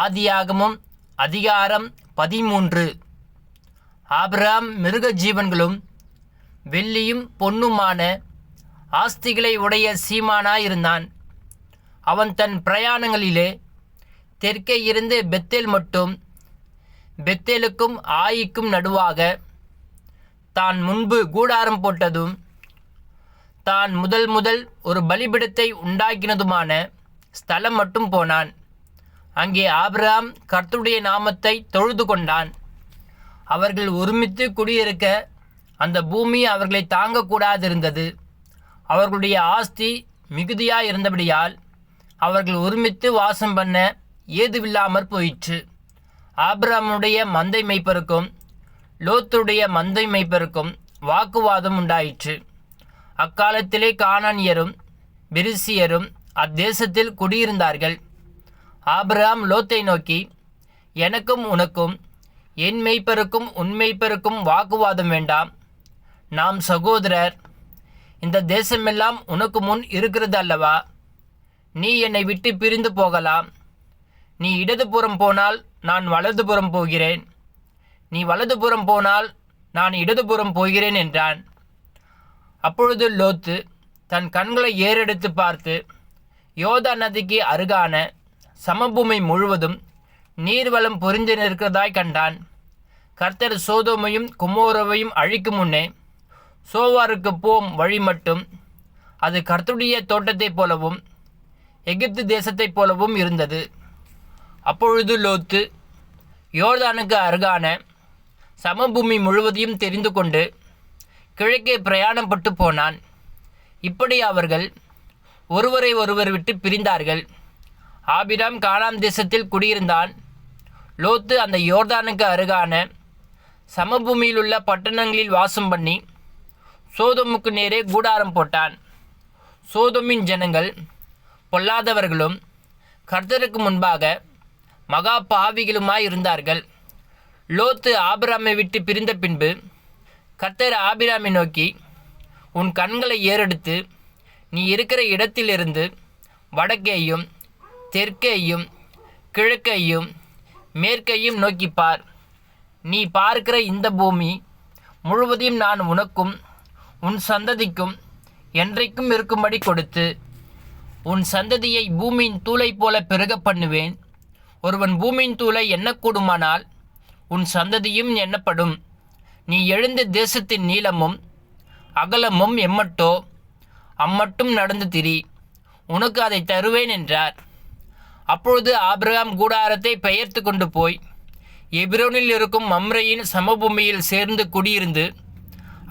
ஆதியாகமம் அதிகாரம் 13. ஆபிரகாம் மிருக ஜீவன்களும் வெள்ளியும் பொன்னுமான ஆஸ்திகளை உடைய சீமானாயிருந்தான். அவன் தன் பிரயாணங்களிலே தெற்கே இருந்து பெத்தேல் மட்டும், பெத்தேலுக்கும் ஆயிக்கும் நடுவாக தான் முன்பு கூடாரம் போட்டதும் தான் முதல் ஒரு பலிபீடத்தை உண்டாக்கினதுமான ஸ்தலம் மட்டும் போனான். அங்கே ஆபிரகாம் கர்த்தருடைய நாமத்தை தொழுது கொண்டான். அவர்கள் ஒருமித்து குடியிருக்க அந்த பூமி அவர்களை தாங்கக்கூடாதிருந்தது. அவர்களுடைய ஆஸ்தி மிகுதியாயிருந்தபடியால் அவர்கள் ஒருமித்து வாசம் பண்ண ஏதுவில்லாமற் போயிற்று. ஆபிரகாமுடைய மந்தை மேய்ப்பருக்கும் லோத்துடைய மந்தை மேய்ப்பருக்கும் வாக்குவாதம் உண்டாயிற்று. அக்காலத்திலே கானானியரும் பெரிசியரும் அத்தேசத்தில் குடியிருந்தார்கள். ஆபிரகாம் லோத்தை நோக்கி, எனக்கும் உனக்கும் என் மேய்ப்பருக்கும் உன் மேய்ப்பருக்கும் வாக்குவாதம் வேண்டாம். நாம் சகோதரர். இந்த தேசமெல்லாம் உனக்கு முன் இருக்கிறது அல்லவா? நீ என்னை விட்டு பிரிந்து போகலாம். நீ இடதுபுறம் போனால் நான் வலதுபுறம் போகிறேன், நீ வலதுபுறம் போனால் நான் இடதுபுறம் போகிறேன் என்றான். அப்பொழுது லோத்து தன் கண்களை ஏறெடுத்து பார்த்து யோர்தான் நதிக்கு அருகான சமபூமி முழுவதும் நீர்வளம் பொறிந்து நிற்கிறதாய் கண்டான். கர்த்தர் சோதோமையும் குமோராவையும் அழிக்கும் முன்னே சோவாருக்கு போம் வழி மட்டும் அது கர்த்தருடைய தோட்டத்தைப் போலவும் எகிப்து தேசத்தைப் போலவும் இருந்தது. அப்பொழுது லோத்து யோர்தானுக்கு அருகான சமபூமி முழுவதையும் தெரிந்து கொண்டு கிழக்கே பிரயாணப்பட்டு போனான். இப்படி அவர்கள் ஒருவரை ஒருவர் விட்டு பிரிந்தார்கள். ஆபிராம் கானான் தேசத்தில் குடியிருந்தான். லோத்து அந்த யோர்தானுக்கு அருகான சமபூமியிலுள்ள பட்டணங்களில் வாசம் பண்ணி சோதோமுக்கு நேரே கூடாரம் போட்டான். சோதோமின் ஜனங்கள் பொல்லாதவர்களும் கர்த்தருக்கு முன்பாக மகா பாவிகளுமாய் இருந்தார்கள். லோத்து ஆபிராமை விட்டு பிரிந்த பின்பு கர்த்தர் ஆபிராமை நோக்கி, உன் கண்களை ஏறெடுத்து நீ இருக்கிற இடத்திலிருந்து வடக்கேயும் தெற்கேயும் கிழக்கையும் மேற்கையும் நோக்கிப்பார். நீ பார்க்கிற இந்த பூமி முழுவதையும் நான் உனக்கும் உன் சந்ததிக்கும் என்றைக்கும் இருக்கும்படி கொடுத்து உன் சந்ததியை பூமியின் தூளை போல பெருக பண்ணுவேன். ஒருவன் பூமியின் தூளை எண்ணக்கூடுமானால் உன் சந்ததியும் எண்ணப்படும். நீ எழுந்த தேசத்தின் நீளமும் அகலமும் எம்மட்டோ அம்மட்டும் நடந்து திரி, உனக்கு அதை தருவேன் என்றார். அப்பொழுது ஆபிரகாம் கூடாரத்தை பெயர்த்து கொண்டு போய் எபிரோனில் இருக்கும் மம்ரேயின் சமபூமியில் சேர்ந்து குடியிருந்து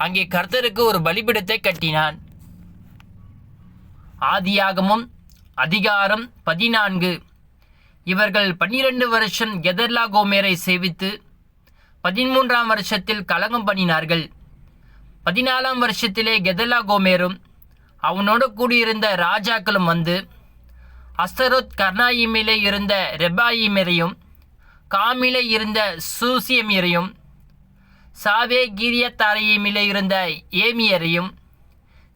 அங்கே கர்த்தருக்கு ஒரு பலிபீடத்தை கட்டினான். ஆதியாகமம் அதிகாரம் 14. இவர்கள் 12 வருஷம் கெதர்லா கோமேரை சேவித்து 13ஆம் வருஷத்தில் கலகம் பண்ணினார்கள். 14ஆம் வருஷத்திலே கெதர்லா கோமேரும் அவனோடு கூடியிருந்த ராஜாக்களும் வந்து அஸ்தரோத் கர்னாயிமிலே இருந்த ரெபாயிமரையும் காமிலே இருந்த சூசியமியரையும் சாவே கீரியத்தாரையிமிலே இருந்த ஏமியரையும்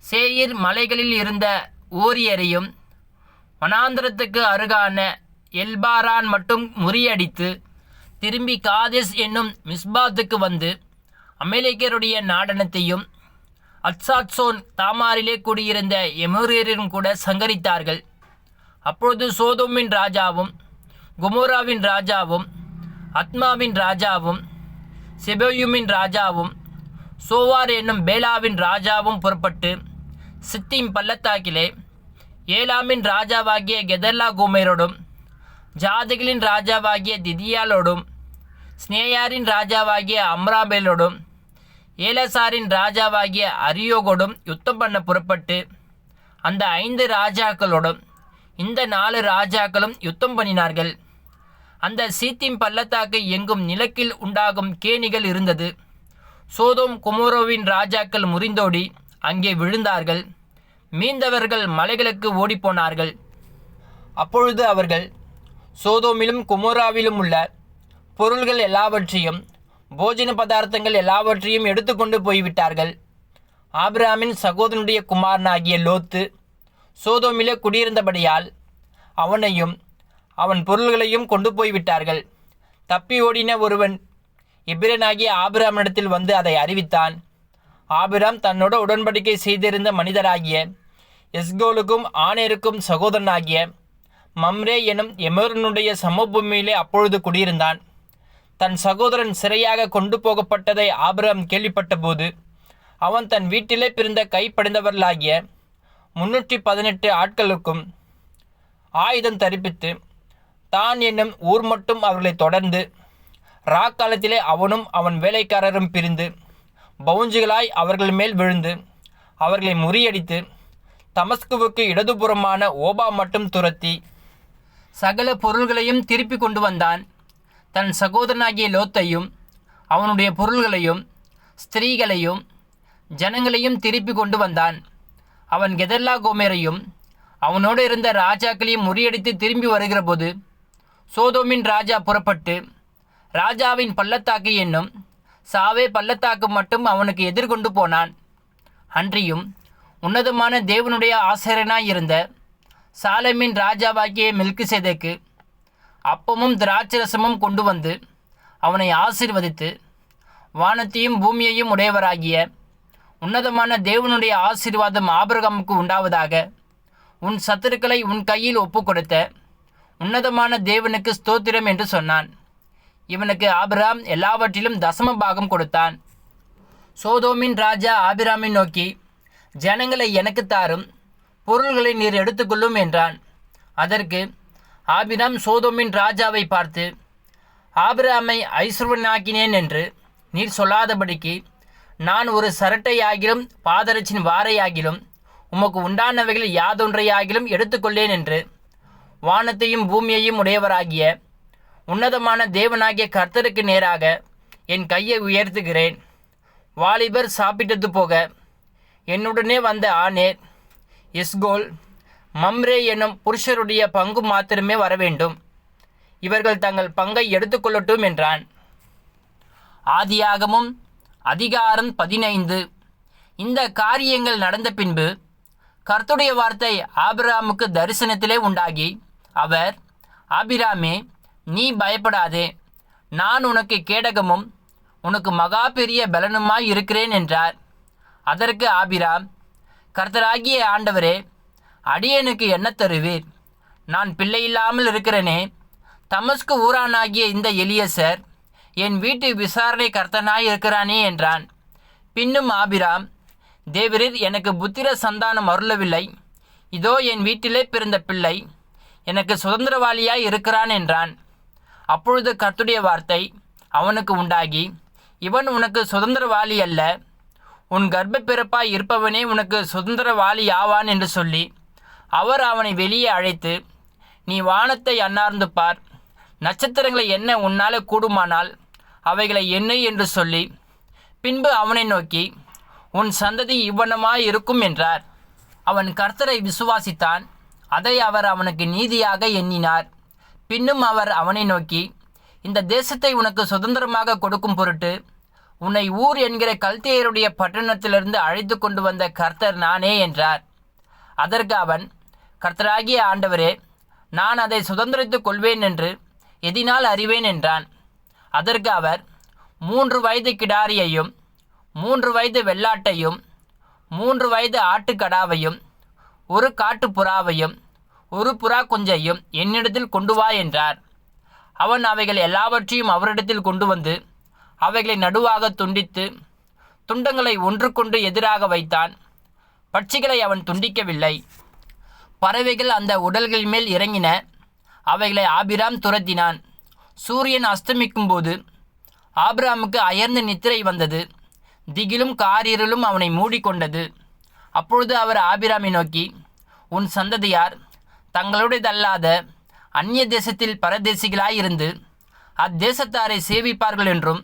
சேயீர் மலைகளில் இருந்த ஓரியரையும் வனாந்திரத்துக்கு அருகான எல்பாரான் மட்டும் முறியடித்து திரும்பி காதேஸ் என்னும் மிஸ்பாத்துக்கு வந்து அமலேக்கியருடைய நாடனத்தையும் அத்சாத்சோன் தாமாரிலே கூடியிருந்த எமோரியரும் கூட சங்கரித்தார்கள். அப்பொழுது சோதோமின் ராஜாவும் குமோராவின் ராஜாவும் அத்மாவின் ராஜாவும் செபோயுமின் ராஜாவும் சோவார் என்னும் பேலாவின் ராஜாவும் புறப்பட்டு சித்தீம் பள்ளத்தாக்கிலே ஏலாமின் ராஜாவாகிய கெதர்லா கோமேரோடும் ஜாதிகளின் ராஜாவாகிய திதியாலோடும் ஸ்னேயாரின் ராஜாவாகிய அம்ராபேலோடும் ஏலசாரின் ராஜாவாகிய அரியோகோடும் யுத்தம் பண்ண புறப்பட்டு அந்த 5 ராஜாக்களோடும் இந்த 4 ராஜாக்களும் யுத்தம் பண்ணினார்கள். அந்த சீத்திம் பள்ளத்தாக்கு எங்கும் நிலக்கில் உண்டாகும் கேணிகள் இருந்தது. சோதோம் குமோரோவின் ராஜாக்கள் முறிந்தோடி அங்கே விழுந்தார்கள். மீந்தவர்கள் மலைகளுக்கு ஓடிப்போனார்கள். அப்பொழுது அவர்கள் சோதோமிலும் குமோராவிலும் உள்ள பொருள்கள் எல்லாவற்றையும் போஜன பதார்த்தங்கள் எல்லாவற்றையும் எடுத்துக்கொண்டு போய்விட்டார்கள். ஆபிரகாமின் சகோதரனுடைய குமாரனாகிய லோத்து சோதோமிலே குடியிருந்தபடியால் அவனையும் அவன் பொருள்களையும் கொண்டு போய்விட்டார்கள். தப்பி ஓடின ஒருவன் எபிரனாகிய ஆபிராமிடத்தில் வந்து அதை அறிவித்தான். ஆபிராம் தன்னோட உடன்படிக்கை செய்திருந்த மனிதராகிய எஸ்கோலுக்கும் ஆனேருக்கும் சகோதரனாகிய மம்ரே எனும் எமோரனுடைய சமபூமியிலே அப்பொழுது குடியிருந்தான். தன் சகோதரன் சிறையாக கொண்டு போகப்பட்டதை ஆபிராம் கேள்விப்பட்ட போது அவன் தன் வீட்டிலே பிறந்த கைப்படைந்தவர்களாகிய 318 ஆட்களுக்கும் ஆயுதம் தரிப்பித்து தான் என்னும் ஊர் மட்டும் அவர்களை தொடர்ந்து ராக்காலத்திலே அவனும் அவன் வேலைக்காரரும் பிரிந்து பவுஞ்சுகளாய் அவர்கள் மேல் விழுந்து அவர்களை முறியடித்து தமஸ்குவுக்கு இடதுபுறமான ஓபா மட்டும் துரத்தி சகல பொருள்களையும் திருப்பி கொண்டு வந்தான். தன் சகோதரனாகிய லோத்தையும் அவனுடைய பொருள்களையும் ஸ்திரீகளையும் ஜனங்களையும் திருப்பி கொண்டு வந்தான். அவன் கெதர்லா கோமேரையும் அவனோடு இருந்த ராஜாக்களையும் முறியடித்து திரும்பி வருகிற போது சோதோமின் ராஜா புறப்பட்டு ராஜாவின் பள்ளத்தாக்கு என்னும் சாவே பள்ளத்தாக்கு மட்டும் அவனுக்கு எதிர்கொண்டு போனான். அன்றியும் உன்னதமான தேவனுடைய ஆசிரியனாயிருந்த சாலேமின் ராஜாவாகிய மெல்கிசேதேக்கு அப்பமும் திராட்சரசமும் கொண்டு வந்து அவனை ஆசீர்வதித்து, வானத்தையும் பூமியையும் உடையவராகிய உன்னதமான தேவனுடைய ஆசீர்வாதம் ஆபிரகாமுக்கு உண்டாவதாக, உன் சத்துருக்களை உன் கையில் ஒப்புக்கொடுத்த உன்னதமான தேவனுக்கு ஸ்தோத்திரம் என்று சொன்னான். இவனுக்கு ஆபிராம் எல்லாவற்றிலும் தசம பாகம் கொடுத்தான். சோதோமின் ராஜா ஆபிராமை நோக்கி, ஜனங்களை எனக்கு தாரும், பொருள்களை நீர் எடுத்துக்கொள்ளும் என்றான். அதற்கு ஆபிராம் சோதோமின் ராஜாவை பார்த்து, ஆபிராமை ஐஸ்வர்யனாக்கினேன் என்று நீர் சொல்லாதபடிக்கு நான் ஒரு சரட்டையாகிலும் பாதரட்சின் வாரையாகிலும் உமக்கு உண்டானவைகள் யாதொன்றையாகிலும் எடுத்துக்கொள்ளேன் என்று வானத்தையும் பூமியையும் உடையவராகிய உன்னதமான தேவனாகிய கர்த்தருக்கு நேராக என் கையை உயர்த்துகிறேன். வாலிபர் சாப்பிட்டது போக என்னுடனே வந்த ஆனேர், எஸ்கோல், மம்ரே என்னும் புருஷருடைய பங்கு மாத்திரமே வரவேண்டும். இவர்கள் தங்கள் பங்கை எடுத்துக்கொள்ளட்டும் என்றான். ஆதியாகமும் அதிகாரம் 15. இந்த காரியங்கள் நடந்த பின்பு கர்த்தருடைய வார்த்தை ஆபிராமுக்கு தரிசனத்திலே உண்டாகி, அவர், ஆபிராமே, நீ பயப்படாதே, நான் உனக்கு கேடகமும் உனக்கு மகா பெரிய பலனுமாய் இருக்கிறேன் என்றார். அதற்கு ஆபிராம், கர்த்தராகிய ஆண்டவரே, அடியேனுக்கு என்ன தருவீர்? நான் பிள்ளையில்லாமல் இருக்கிறேனே. தமஸ்கு ஊரானாகிய இந்த எலியசர் என் வீட்டு விசாரணை கர்த்தனாய் இருக்கிறானே என்றான். பின்னும் ஆபிராம், தேவரீர் எனக்கு புத்திர சந்தானம் அருளவில்லை, இதோ என் வீட்டிலே பிறந்த பிள்ளை எனக்கு சுதந்திரவாளியாய் இருக்கிறான் என்றான். அப்பொழுது கர்த்தருடைய வார்த்தை அவனுக்கு உண்டாகி, இவன் உனக்கு சுதந்திரவாளி அல்ல, உன் கர்ப்ப பிறப்பாய் இருப்பவனே உனக்கு சுதந்திரவாளி ஆவான் என்று சொல்லி அவர் அவனை வெளியே அழைத்து, நீ வானத்தை அண்ணார்ந்து பார், நட்சத்திரங்களை எண்ண உன்னால் கூடுமானால் அவைகளை எண்ணு என்று சொல்லி பின்பு அவனை நோக்கி, உன் சந்ததி இவ்வண்ணமாய் இருக்கும் என்றார். அவன் கர்த்தரை விசுவாசித்தான், அதை அவர் அவனுக்கு நீதியாக எண்ணினார். பின்னும் அவர் அவனை நோக்கி, இந்த தேசத்தை உனக்கு சுதந்திரமாக கொடுக்கும் பொருட்டு உன்னை ஊர் என்கிற கல்தேயருடைய பட்டணத்திலிருந்து அழைத்து கொண்டு வந்த கர்த்தர் நானே என்றார். அதற்கு அவன், கர்த்தராகிய ஆண்டவரே, நான் அதை சுதந்திரித்துக் கொள்வேன் என்று எதினால் அறிவேன் என்றான். அதற்கு அவர், 3 வயது கிடாரியையும் 3 வயது வெள்ளாட்டையும் 3 வயது ஆட்டுக்கடாவையும் 1 காட்டுப்புறாவையும் 1 புறா குஞ்சையும் என்னிடத்தில் கொண்டு வா என்றார். அவன் அவைகள் எல்லாவற்றையும் அவரிடத்தில் கொண்டு வந்து அவைகளை நடுவாக துண்டித்து துண்டங்களை ஒன்றுக்கொன்று எதிராக வைத்தான். பட்சிகளை அவன் துண்டிக்கவில்லை. பறவைகள் அந்த உடல்கள் மேல் இறங்கின. அவைகளை ஆபிராம் துரத்தினான். சூரியன் அஸ்தமிக்கும் போது ஆபிராமுக்கு அயர்ந்த நித்திரை வந்தது. திகிலும் காரிருளும் அவனை மூடிக்கொண்டது. அப்பொழுது அவர் ஆபிராமை நோக்கி, உன் சந்ததியார் தங்களுடையதல்லாத அந்நிய தேசத்தில் பரதேசிகளாயிருந்து அத்தேசத்தாரை சேவிப்பார்கள் என்றும்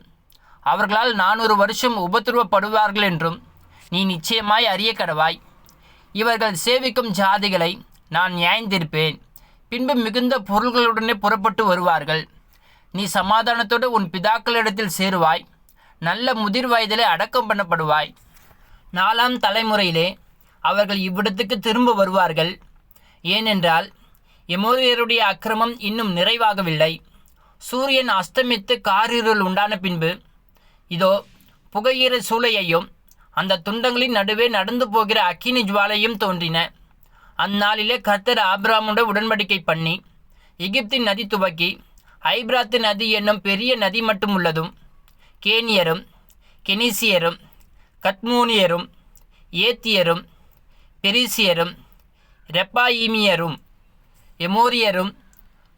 அவர்களால் 400 வருஷம் உபத்திரவப்படுவார்கள் என்றும் நீ நிச்சயமாய் அறிய கடவாய். இவர்கள் சேவிக்கும் ஜாதிகளை நான் நியாயந்திருப்பேன். பின்பு மிகுந்த பொருள்களுடனே புறப்பட்டு வருவார்கள். நீ சமாதானத்தோடு உன் பிதாக்களிடத்தில் சேருவாய். நல்ல முதிர் வயதிலே அடக்கம் பண்ணப்படுவாய். 4ஆம் தலைமுறையிலே அவர்கள் இவ்விடத்துக்கு திரும்ப வருவார்கள். ஏனென்றால் எமோரியருடைய அக்கிரமம் இன்னும் நிறைவாகவில்லை. சூரியன் அஸ்தமித்து காரிருள் உண்டான பின்பு இதோ புகையிற சூளையையும் அந்த துண்டங்களின் நடுவே நடந்து போகிற அக்கினி ஜுவாலையும் தோன்றின. அந்நாளிலே கர்த்தர் ஆபிரகாமுடன் உடன்படிக்கை பண்ணி எகிப்தின் நதி துவக்கி ஐபிராத்து நதி என்னும் பெரிய நதி மட்டும் உள்ளதும் கேனியரும் கெனிசியரும் கத்மூனியரும் ஏத்தியரும் பெரிசியரும் ரெப்பாயிமியரும் எமோரியரும்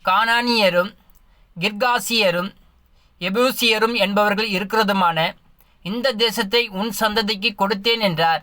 கானானியரும் கிர்காசியரும் எபூசியரும் என்பவர்கள் இருக்கிறதுமான இந்த தேசத்தை உன் சந்ததிக்கு கொடுத்தேன் என்றார்.